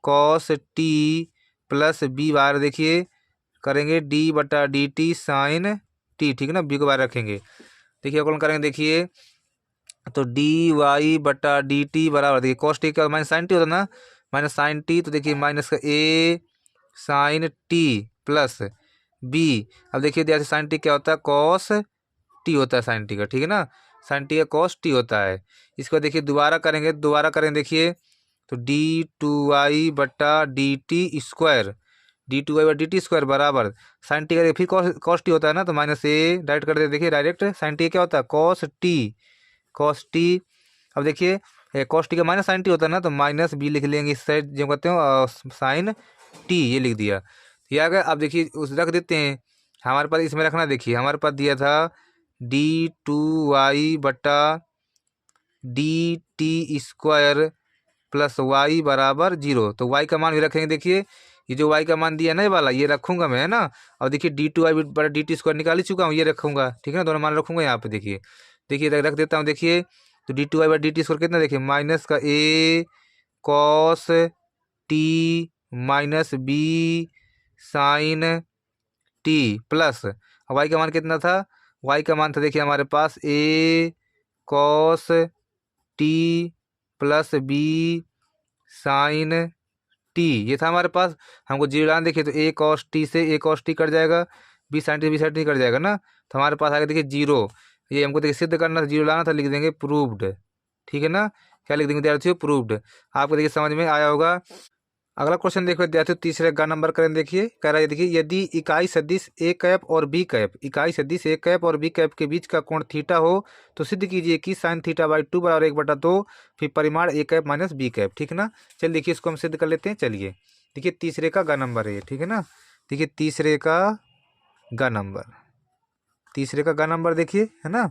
cos T plus b bar देखिए करेंगे डी बटा डी टी साइन टी। ठीक है ना, बी को बाहर रखेंगे। देखिए कॉलन करेंगे, देखिए तो डी वाई बटा डी टी बराबर देखिए कॉस टी का माइनस साइन टी होता है ना, माइनस साइन टी। तो देखिए माइनस का ए साइन टी प्लस बी। अब देखिए विद्यार्थी साइन टी क्या होता है, कॉस टी होता है साइन टी का। ठीक है ना, साइन टी का कॉस टी होता है। इसको देखिए दोबारा करेंगे, देखिए तो डी टू वाई बटा D T square, d two Y बटा डी टी स्क्वायर बराबर साइन टी का फिर कॉस टी होता है ना, तो माइनस ए डायरेक्ट कर दे। देखिए डायरेक्ट साइन टी क्या होता है, कॉस टी, कॉस टी। अब देखिए कॉस टी का माइनस साइन टी होता है ना, तो माइनस बी लिख लेंगे इस साइड जो कहते हो साइन टी, ये लिख दिया। ये आ गया। अब देखिए उस रख देते हैं हमारे पास, इसमें रखना। देखिए हमारे पास दिया था डी टू वाई बटा D T square plus y बराबर 0। तो वाई का मान भी रखेंगे। देखिए ये जो वाई का मान दिया ना, ये वाला ये रखूंगा मैं, है ना। और देखिए डी टू वाई बटा डी टी स्क्वायर निकाल ही चुका हूँ, ये रखूंगा। ठीक है ना, दोनों मान रखूंगा यहाँ पे। देखिए रख देता हूँ। देखिए तो डी टू वाई बटा डी टी स्क्वायर कितना, देखिए माइनस का A cos T minus B sine T plus Y का मान कितना था, वाई का मान था देखिए हमारे पास A cos T plus B sine T, ये था हमारे पास। हमको जीरो लाना। देखिए तो ए कॉस टी से ए कॉस टी कट जाएगा, बी साइन टी कट जाएगा ना, तो हमारे पास आगे देखिए 0। ये हमको देखिए सिद्ध करना था, 0 लाना था, लिख देंगे प्रूव्ड। ठीक है ना, क्या लिख देंगे विद्यार्थियों, प्रूव्ड। आपको देखिए समझ में आया होगा। अगला क्वेश्चन देखो विद्यार्थियों, तीसरे का नंबर करें। देखिए कह रहा है, देखिए यदि इकाई सदिश ए कैप और बी कैप, इकाई सदिश ए कैप और बी कैप के बीच का कोण थीटा हो तो सिद्ध कीजिए कि साइन थीटा बाई 2 बराबर 1/2 फिर परिमाण ए कैप माइनस बी कैप। ठीक है ना, चलिए देखिए इसको हम सिद्ध कर लेते हैं। चलिए देखिए तीसरे का ग नंबर है ये। ठीक है ना, देखिए तीसरे का ग नंबर, तीसरे का ग नंबर देखिए, है ना।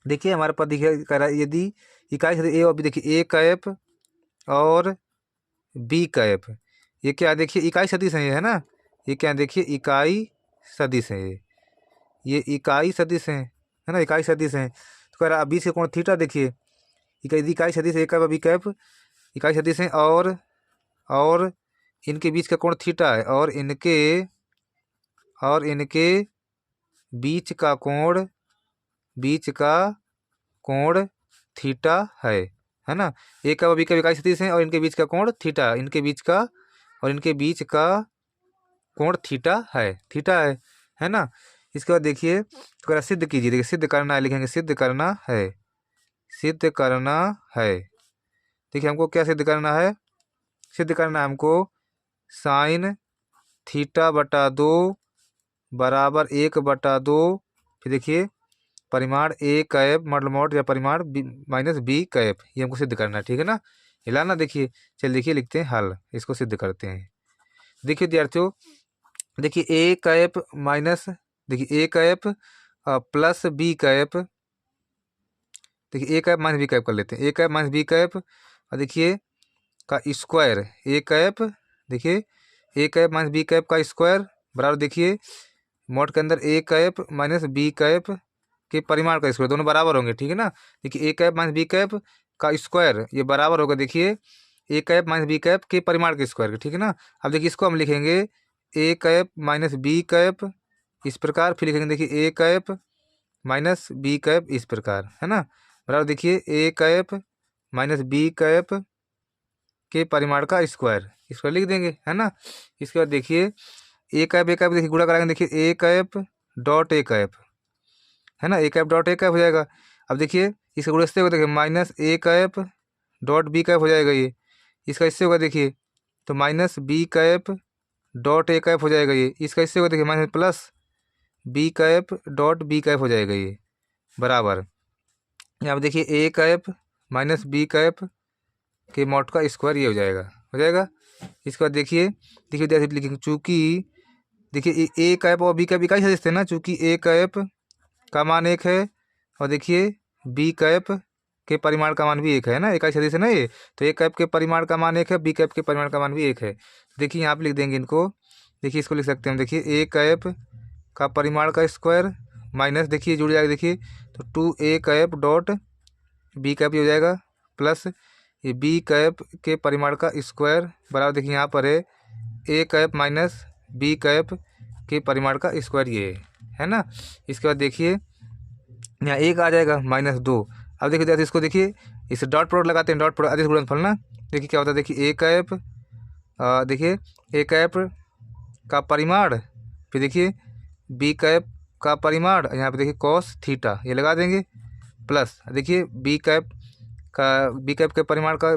देखिए हमारे पास देखिए कह रहा है यदि इकाई सदिश ए और बी, देखिए ए कैप और बी कैप, ये क्या देखिए इकाई सदिश है, ये है ना। ये क्या देखिए इकाई सदिश है, ये इकाई सदिश है ना, इकाई सदिश है। तो कह रहा बीच के कोण थीटा, देखिए इकाई सदिश ए कैप और बी कैप इकाई सदिश है, और इनके बीच का कोण थीटा है, और इनके बीच का कोण थीटा है ना। ए कैप और बी कैप इकाई सदिश है और इनके बीच का कोण थीटा, इनके बीच का कोण थीटा है ना। इसके बाद देखिए तो सिद्ध कीजिए। देखिए सिद्ध करना है, लिखेंगे सिद्ध करना है, सिद्ध करना है। देखिए हमको क्या सिद्ध करना है, सिद्ध करना है हमको साइन थीटा बटा 2 बराबर 1/2। फिर देखिए परिमाण ए कैप मॉड या परिमाण माइनस बी कैप, ये हमको सिद्ध करना है। ठीक है ना, हिलाना। देखिए चलिए देखिए लिखते हैं हल, इसको सिद्ध करते हैं। देखिए विद्यार्थियों, देखिए ए कैप माइनस, देखिए A cap plus B cap, देखिए A cap minus B cap कर लेते हैं, ए कैप माइनस बी कैप। और देखिए का स्क्वायर ए कैप, देखिए A cap minus B cap का स्क्वायर बराबर, देखिए मॉड के अंदर ए कैप माइनस बी कैप के परिमाण का स्क्वायर, दोनों बराबर होंगे। ठीक है ना, देखिए A cap minus B cap का स्क्वायर ये बराबर होगा, देखिए A cap minus B cap के परिमाण के स्क्वायर के। ठीक है ना, अब देखिए इसको हम लिखेंगे ए कैप माइनस बी कैप इस प्रकार, फिर लिखेंगे देखिए A cap minus B cap इस प्रकार, है ना। बराबर देखिए A cap minus B cap के परिमाण का स्क्वायर लिख देंगे, है ना। इसके बाद देखिए ए कैप देखिए गुणा कराएंगे, देखिए A cap dot A cap, है ना, A cap dot A cap हो जाएगा। अब देखिए इसका गुणा इससे होगा, देखिए minus A cap dot B cap हो जाएगा ये, इसका इससे होगा देखिए तो minus B cap dot A cap हो जाएगा ये, इसका इससे होगा देखिए minus plus B cap dot B cap हो जाएगा ये, बराबर यहाँ पे देखिए A cap minus B cap के मॉड का स्क्वायर ये हो जाएगा। इसके बाद देखिए देखिए विद्यार्थी लिखेंगे चूँकि देखिए ए कैप और बी कैप इकाई सदस्य थे ना, चूँकि ए कैप का मान 1 है और देखिए बी कैप के परिमाण का मान भी 1 है ना, इकाई सदिश है ना ये, तो ए कैप के परिमाण का मान 1 है, बी कैप के परिमाण का मान भी 1 है। देखिए यहाँ पे लिख देंगे इनको, देखिए इसको लिख सकते हैं, देखिए ए कैप का परिमाण का स्क्वायर माइनस देखिए जुड़ जाएगा देखिए तो 2a cap dot B cap हो जाएगा प्लस ये बी कैप के परिमाण का स्क्वायर बराबर देखिए यहाँ पर है ए कैप माइनस बी कैप के परिमाण का स्क्वायर ये है ना। इसके बाद देखिए यहाँ एक आ जाएगा माइनस 2। अब देखिए इसको देखिए इसे डॉट प्रोडक्ट लगाते हैं, डॉट प्रोडक्ट अदिश गुणनफल ना, देखिए क्या होता है, देखिए ए कैप देखिए ए कैप का परिमाण फिर देखिए बी कैप का परिमाण यहाँ पे देखिए कॉस थीटा ये लगा देंगे प्लस देखिए बी कैप के परिमाण के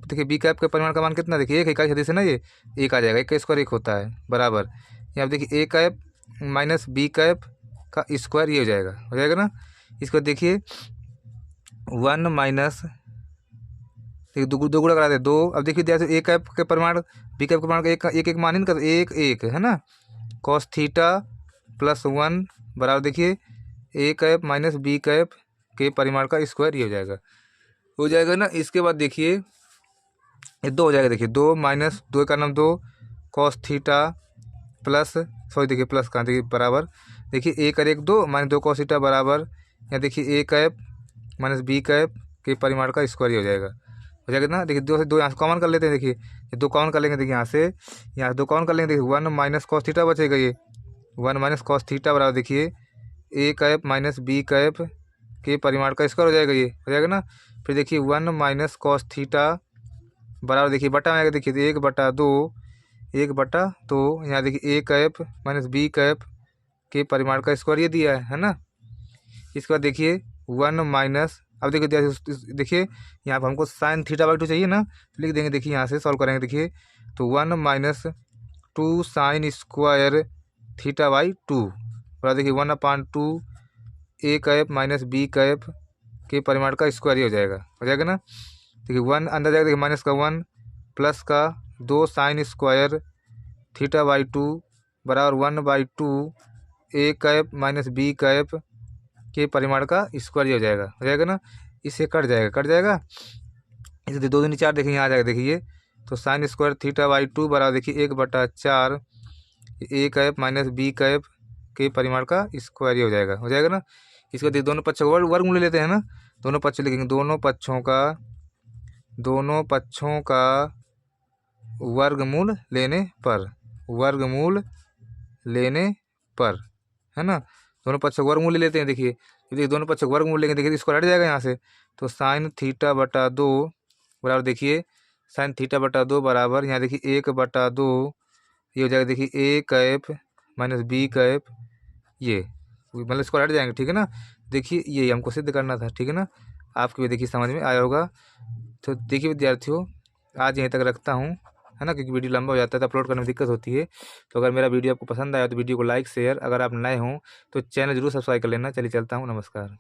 देखिए बी कैप के परिमाण का मान कितना, देखिए एक इकाई सदिश है ना ये, एक आ जाएगा, एक का स्क्वायर एक होता है बराबर यहाँ पे देखिए A cap minus B cap का स्क्वायर ये हो जाएगा ना। इसको देखिए 1 माइनस दो गुणा करा दे 2। अब देखिए जैसे ए कैप के परिमाण बी कैप के परिमाण का एक मान ही नहीं एक एक है ना, कॉस थीटा प्लस 1 बराबर देखिए A cap minus B cap के परिमाण का स्क्वायर ये हो जाएगा ना। इसके बाद देखिए ये 2 हो जाएगा, देखिए 2 माइनस 2 का नाम 2 कॉस थीटा प्लस सॉरी देखिए प्लस कहाँ देखिए बराबर देखिए ए कर 1 2 माइनस 2 कॉस थीटा बराबर यहाँ देखिए A cap minus B cap के परिमाण का स्क्वायर हो जाएगा ना। देखिए 2 से 2 यहाँ से कॉमन कर लेते हैं, देखिए ये 2 कॉमन कर लेंगे, देखिए यहाँ 2 कॉमन कर लेंगे, देखिए 1 माइनस कॉस थीटा बचेगा ये 1 माइनस कॉस थीटा बराबर देखिए A cap minus B cap के परिमाण का स्क्वायर ये हो जाएगा ना। फिर देखिए 1 माइनस कॉस थीटा बराबर देखिए बटा में आएगा, देखिए 1/2 यहाँ देखिए A cap minus B cap के परिमाण का स्क्वायर ये दिया है ना। इसके बाद देखिए 1 माइनस अब देखिए यहाँ पर हमको साइन थीटा बाई 2 चाहिए ना, तो लिख देंगे, देखिए यहाँ से सॉल्व करेंगे, देखिए तो 1 minus 2 sine square theta by 2 बराबर देखिए 1/2 ए कैप माइनस बी कैप के परिमाण का स्क्वायर ये हो जाएगा ना। देखिए 1 अंदर जाएगा, देखिए माइनस का 1 प्लस का 2 साइन स्क्वायर थीटा बाई 2 बराबर 1/2 ए कैप माइनस बी कैप के परिमाण का स्क्वायर ये हो जाएगा ना। इससे कट जाएगा इसे 2 दूनी 4 देखिए यहाँ आ जाएगा, देखिए तो साइन स्क्वायर थीटा बाई 2 बराबर देखिए 1/4 ए कैप माइनस बी कैप के परिमाण का स्क्वायर ये हो जाएगा ना। इसको देखिए दोनों पक्षों का वर्गमूल ले लेते हैं ना, दोनों पक्ष लिखेंगे, दोनों पक्षों का वर्गमूल लेने पर है ना, दोनों पक्षों का वर्गमूल ले लेते हैं। देखिए दोनों पक्षों का वर्गमूल लेंगे, देखिए इसको हट जाएगा यहाँ से, तो साइन थीटा बटा 2 बराबर देखिए साइन थीटा बटा 2 बराबर यहाँ देखिए 1/2 ये हो जाएगा, देखिए A cap minus B cap ये मतलब इसको हट जाएंगे, ठीक है ना। देखिए ये हमको सिद्ध करना था, ठीक है ना, आपके भी देखिए समझ में आया होगा। तो देखिए विद्यार्थियों आज यहीं तक रखता हूँ, है ना, क्योंकि वीडियो लंबा हो जाता है तो अपलोड करने में दिक्कत होती है। तो अगर मेरा वीडियो आपको पसंद आया तो वीडियो को लाइक शेयर, अगर आप नए हों तो चैनल जरूर सब्सक्राइब कर लेना। चलिए चलता हूँ, नमस्कार।